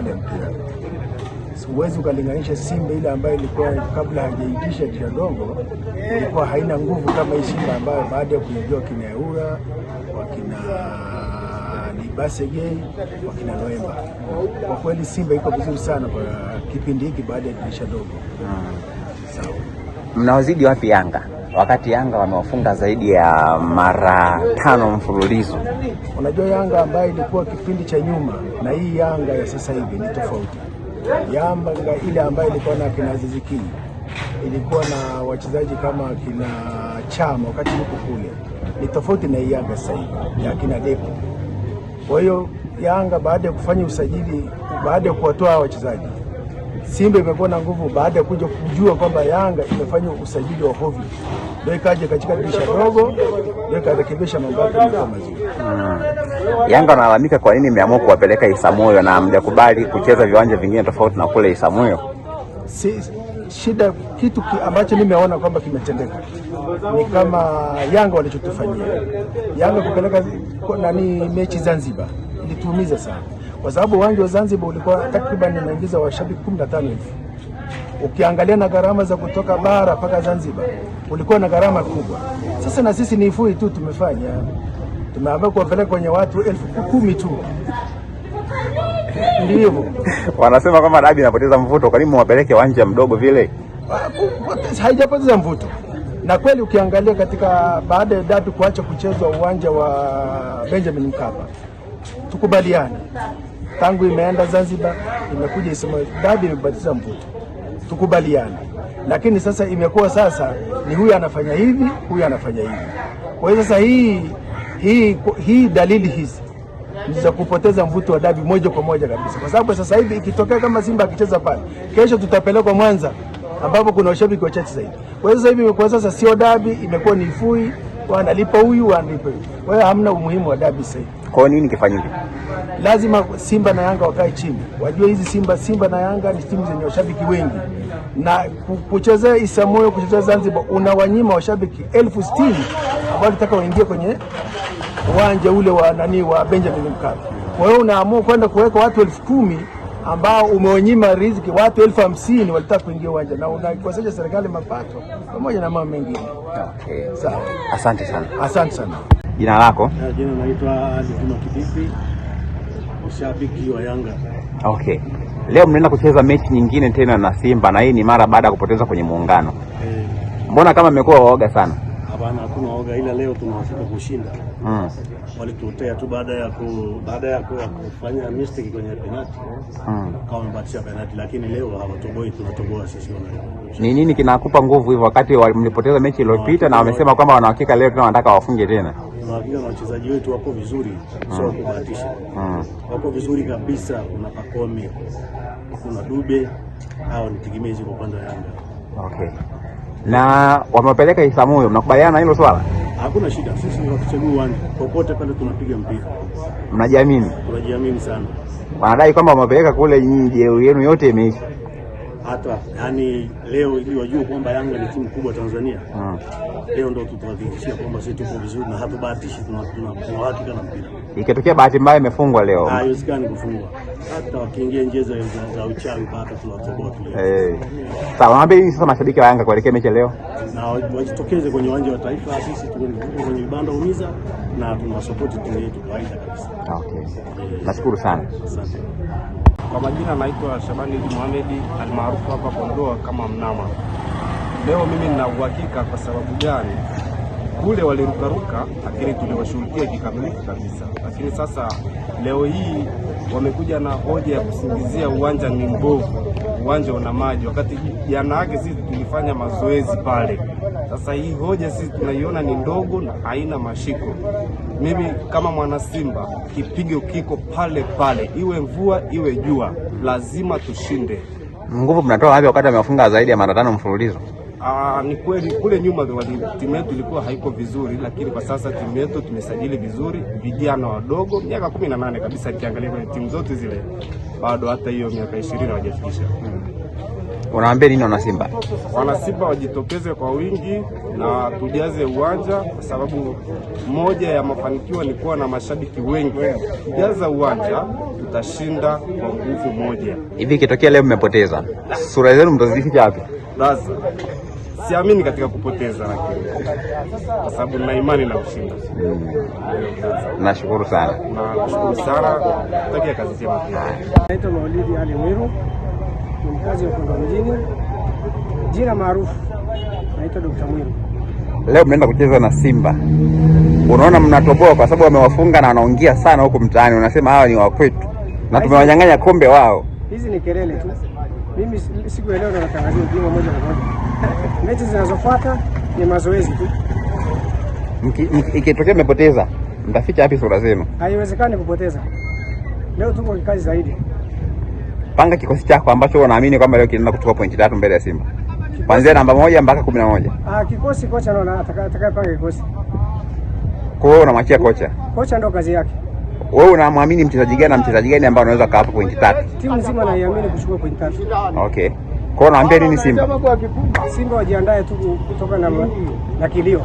upande wa mpira. Huwezi ukalinganisha Simba ile ambayo ilikuwa kabla hajaitisha dirisha dogo ilikuwa haina nguvu kama hii Simba ambayo baada ya kuingia kina Eura, wakina Libasege, wakina Loemba. Kwa kweli Simba iko vizuri sana kwa kipindi hiki baada ya dirisha dogo. Sawa. Mnawazidi wapi Yanga? Wakati Yanga wamewafunga zaidi ya mara 5 mfululizo. Unajua Yanga ambayo ilikuwa kipindi cha nyuma na hii Yanga ya sasa hivi ni tofauti. Yanga ile ambayo ilikuwa na kina Aziz Ki, ilikuwa na wachezaji kama kina Chama wakati yuko kule, ni tofauti na hii Yanga sasa hivi ya kina Depo. Kwa hiyo Yanga baada ya kufanya usajili, baada ya kuwatoa wachezaji, Simba imekuwa na nguvu baada ya kuja kujua kwamba Yanga imefanya usajili wa hovyo. Ndio ikaje katika dirisha dogo, ndio ikarekebisha mambo yake kwa mazuri. Yanga wanalalamika kwa nini imeamua kuwapeleka Isamuyo na mjakubali kucheza viwanja vingine tofauti na kule Isamuyo? Shida kitu ambacho nimeona kwamba kimetendeka ni kama Yanga walichotufanyia. Yanga kupeleka mechi Zanzibar ilituumiza sana, kwa sababu uwanja wa Zanzibar ulikuwa takriban unaingiza washabiki 15,000. Ukiangalia na gharama za kutoka bara mpaka Zanzibar ulikuwa na gharama kubwa. Sasa na sisi ni ifui tu tumefanya, tumeamua kuwapeleka kwenye watu 10,000 tu. Ndio wanasema kama dabi inapoteza mvuto, kwa nini mwapeleke uwanja mdogo vile? Haijapoteza mvuto. Na kweli ukiangalia katika baada ya dabi kuacha kuchezwa uwanja wa Benjamin Mkapa, tukubaliane, tangu imeenda Zanzibar imekuja Isamuyo, dabi imebadilisha mvuto, tukubaliane. Lakini sasa imekuwa sasa ni huyu anafanya hivi, huyu anafanya hivi. Kwa hiyo sasa hii dalili hizi za kupoteza mvuto wa dabi moja kwa moja kabisa, kwa sababu sasa hivi ikitokea kama Simba akicheza pale, kesho tutapelekwa Mwanza ambapo kuna washabiki wachache zaidi. Kwa hiyo sasa hivi imekuwa sasa sio dabi, imekuwa ni ifui, wanalipa huyu wanalipa huyu. Kwa hiyo hamna umuhimu wa dabi sasa. Kwa nini kifanyike? Lazima Simba na Yanga wakae chini, wajue hizi Simba na Yanga ni timu zenye washabiki wengi, na kuchezea Isamuyo, kuchezea Zanzibar unawanyima washabiki 60,000 ambao wanataka waingie kwenye uwanja ule wa Benjamin Mkapa. Kwa hiyo unaamua kwenda kuweka watu 10,000 ambao umeonyima riziki watu 50,000 walitaka kuingia uwanja, na unaikosesha serikali mapato pamoja na mambo mengine. Okay. Sawa. Asante sana. Asante sana. Jina lako? Jina naitwa Alizuma Kibibi, mshabiki wa Yanga. Okay. Leo mnaenda kucheza mechi nyingine tena na Simba, na hii ni mara baada ya kupoteza kwenye muungano. Mbona kama mmekuwa waoga sana? Hapana, hakuna waoga, ila leo tunataka kushinda. Walitutea tu baada ya kufanya mistake kwenye penalty. Kama wamebatisha penalty, lakini leo hawatoboi, tunatoboa sisi wana. Ni nini kinakupa nguvu hivyo wakati mlipoteza mechi iliyopita na wamesema kwamba wana hakika leo tena wanataka wafunge tena? Tunahakika na wachezaji wetu wako vizuri, sio kubahatisha. Wako vizuri kabisa, kuna Pakome, kuna Dube, hao ni tegemezi kwa upande wa Yanga. Okay. Na wamepeleka Isamuyo, mnakubaliana na hilo swala? Hakuna shida, sisi tunachagua uwanja popote pale tunapiga mpira. Mnajiamini? Tunajiamini sana. Wanadai kwamba wamepeleka kule, nyinyi jeuri yenu yote imeisha. Hata yani leo ili wajue kwamba Yanga ni timu kubwa Tanzania. Leo ndio tutahakikishia kwamba sisi tuko vizuri na hatubahatishi, tuna uhakika na mpira. Ikitokea bahati mbaya imefungwa leo, haiwezekani kufungwa. Hata wakiingia njeza za uchawi hata tunatoboa tu. Sawa, naomba hivi sasa mashabiki wa Yanga kuelekea mechi leo na wajitokeze kwenye uwanja wa Taifa, sisi tuko kwenye vibanda umiza na tunasupport timu yetu kawaida kabisa. Okay. Nashukuru sana. Asante. Kwa majina naitwa Shabani Mohamed almaarufu hapa Kondoa kama Mnama. Leo mimi nina uhakika. Kwa sababu gani? Kule walirukaruka, lakini tuliwashughulikia kikamilifu kabisa. Lakini sasa leo hii wamekuja na hoja ya kusingizia uwanja ni mbovu, uwanja una maji, wakati jana yake sisi tulifanya mazoezi pale. Sasa hii hoja sisi tunaiona ni ndogo na haina mashiko. Mimi kama mwana Simba, kipigo kiko pale pale, iwe mvua iwe jua, lazima tushinde. Nguvu mnatoa wapi wakati wamefunga zaidi ya mara 5 mfululizo? Ni kweli kule nyuma timu yetu ilikuwa haiko vizuri, lakini kwa sasa timu yetu tumesajili vizuri, vijana wadogo miaka 18 kabisa. Kiangalia kwenye timu zote zile bado hata hiyo miaka 20 hawajafikisha. Unaambia nini wana Simba? Wana Simba wajitokeze kwa wingi na tujaze uwanja, kwa sababu moja ya mafanikio ni kuwa na mashabiki wengi. Tujaza uwanja tutashinda kwa nguvu moja. Hivi ikitokea leo mmepoteza, sura zenu mtazificha wapi? Sasa siamini katika kupoteza, lakini kwa sababu nina imani na kushinda. Nashukuru sana. Nashukuru sana. Takia kazi njema pia. Naitwa Maulidi Ali Mwiru, ni mkazi wa Kondoa mjini. Jina maarufu naitwa Dr. Mwiru. Leo mnaenda kucheza na Simba. Unaona mnatoboa kwa sababu wamewafunga na wanaongea sana huko mtaani. Unasema hawa ni wa kwetu na tumewanyang'anya kombe wao. Hizi ni kelele tu. Mimi siku ya leo natangazia ubingwa moja kwa moja. Mechi zinazofuata ni mazoezi tu. Ikitokea mmepoteza, mtaficha wapi sura zenu? Haiwezekani kupoteza. Leo tuko kikazi zaidi. Panga kikosi chako ambacho unaamini kwamba leo kinaenda kuchukua pointi 3 mbele ya Simba. Kuanzia namba 1 mpaka 11. Kikosi kocha ndo atakayepanga kikosi. Kwa hiyo unamwachia kocha. Kocha ndo kazi yake. Wewe unamwamini mchezaji gani na mchezaji gani ambao anaweza kaapa pointi 3? Timu nzima naiamini kuchukua pointi 3. Okay. Kwa hiyo unaambia nini Simba? Simba wajiandae tu kutoka na kilio.